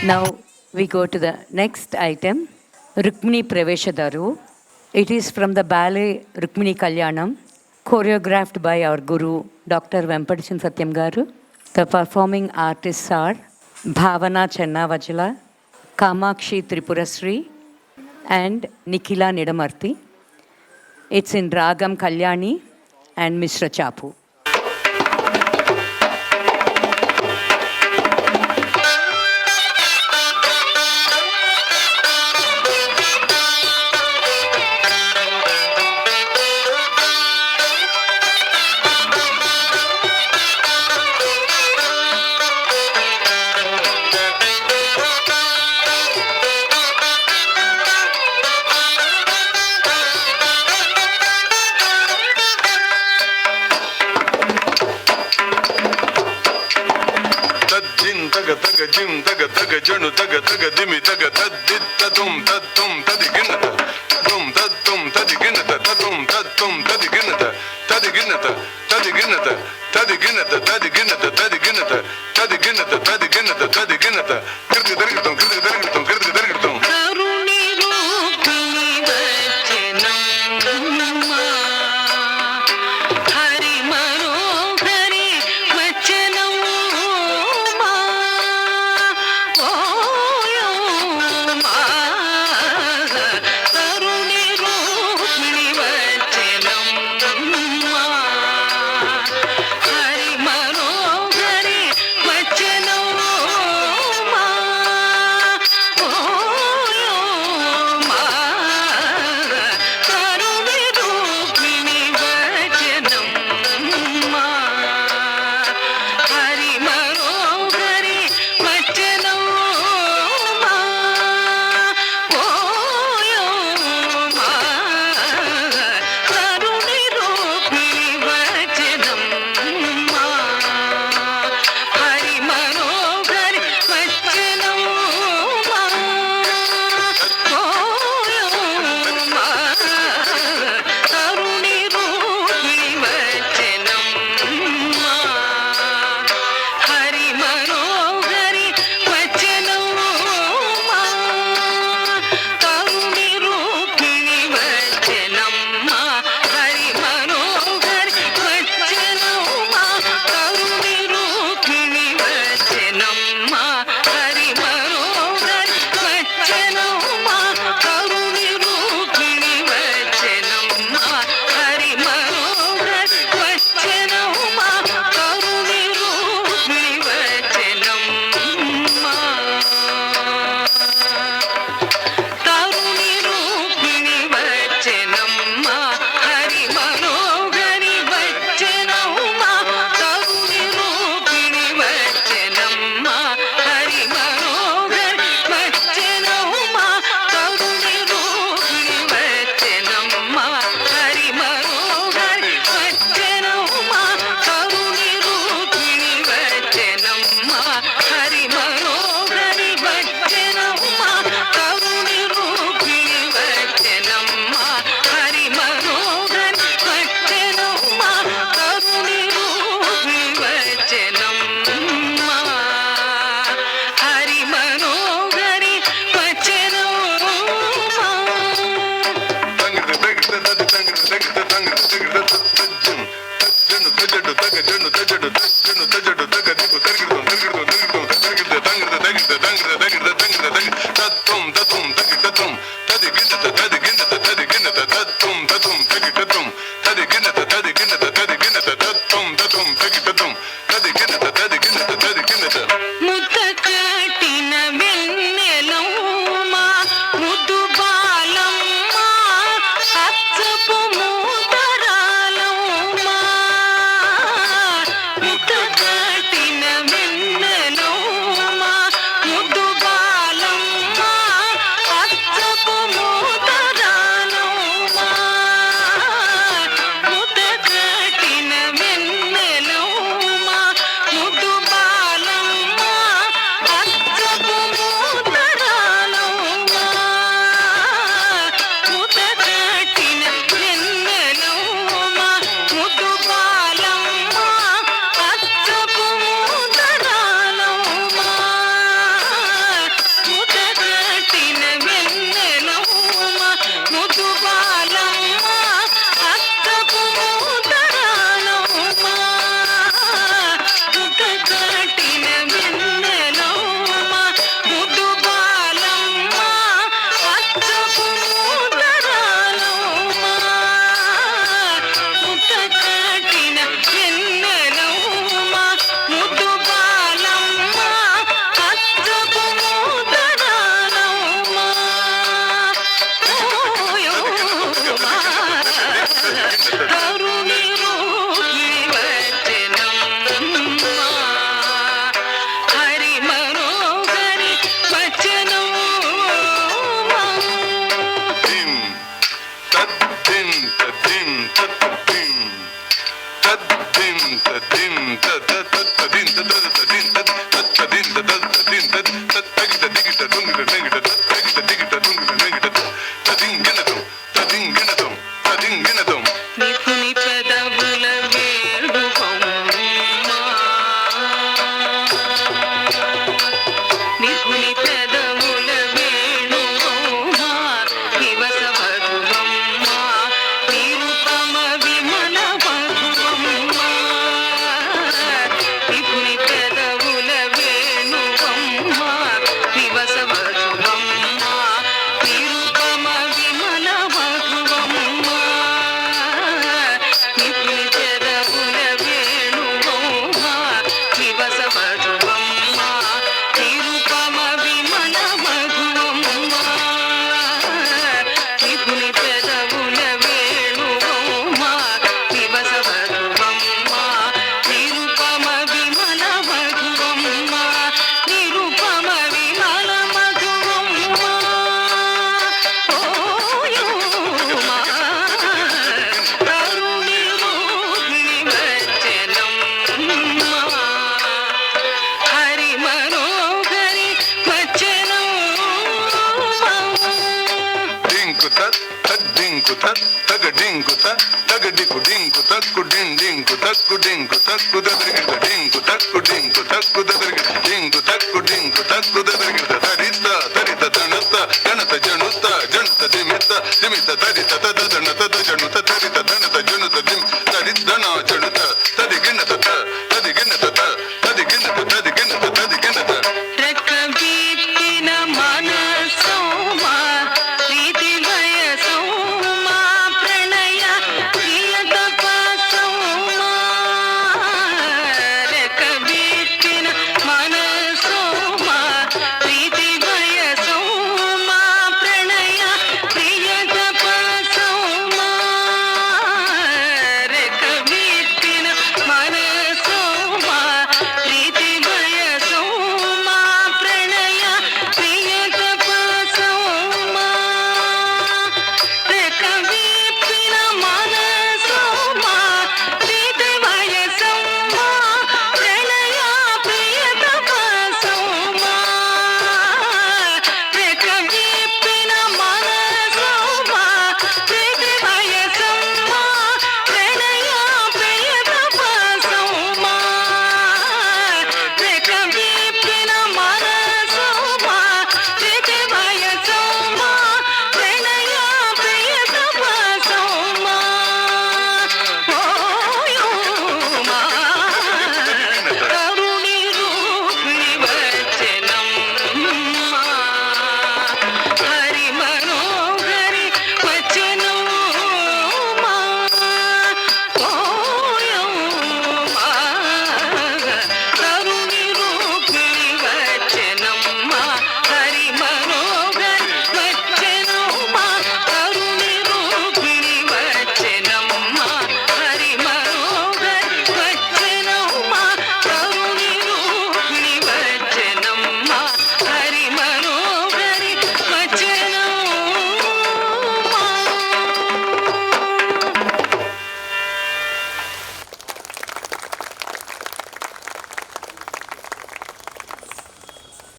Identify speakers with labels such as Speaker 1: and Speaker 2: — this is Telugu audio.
Speaker 1: Now we go to the next item, Rukmini Praveshadaru. It is from the ballet Rukmini Kalyanam, choreographed by our guru, Dr. Vempadachan Satyam Garu. The performing artists are Bhavana Chennavajala, Kamakshi Tripurasri, and Nikhila Nidamarthi. It's in Ragam Kalyani and Mishra Chapu.
Speaker 2: Jim taga taga janu taga taga dimi taga tadit tatum tadiginata tatum tadiginata tatum tadiginata tadiginata tadiginata tadiginata tadiginata tadiginata tadiginata tadiginata tadiginata kirti dargitum kirti dargitum
Speaker 3: karuni rupini vachanam hari manohari vachanam karuni rupini vachanam hari manohari vachanam
Speaker 2: తద్దిం తద్దిం తద్దిం తద్దిం తద్దిం తద్దిం తద్దిం తద్దిం తద్దిం తగిట దిగిట దుంగిట నెగిట తగిట దిగిట దుంగిట నెగిట తదింగినదం తదింగినదం తదింగినదం
Speaker 3: నిపుని పెదవుల వేణువమ్మ నిపుని పెదవుల వేణువమ్మ దివస వధువమ్మ నిరుపమ విమల వధువమ్మ నిపుని పెదవుల వేణువమ్మ దివస వధువమ్మ నిరుపమ విమల వధువమ్మ నిపుని పెదవుల వేణువమ్మ దివస వధువమ్మ నిరుపమ విమల వధువమ్మ నిపుని పెదవుల వేణువమ్మ దివస వధువమ్మ నిరుపమ విమల వధువమ్మ నిరుపమ విమల మధువమ్మ ఓయుమా కరుణి రోహిణి వచ్చనమ్మ హరి మనోహరి వచ్చనమ్మ
Speaker 2: డింకు తద్దింకు తగడింకు తగడికు డింకు తక్కు డింకు తక్కు డింకు తక్కు దదరిగిట డింకు తక్కు డింకు తక్కు దదరిగిట డింకు తక్కు డింకు తక్కు దదరిగిట తరిత తరిత తణత గణత జణుత జణుత దిమిత దిమిత తరిత తదన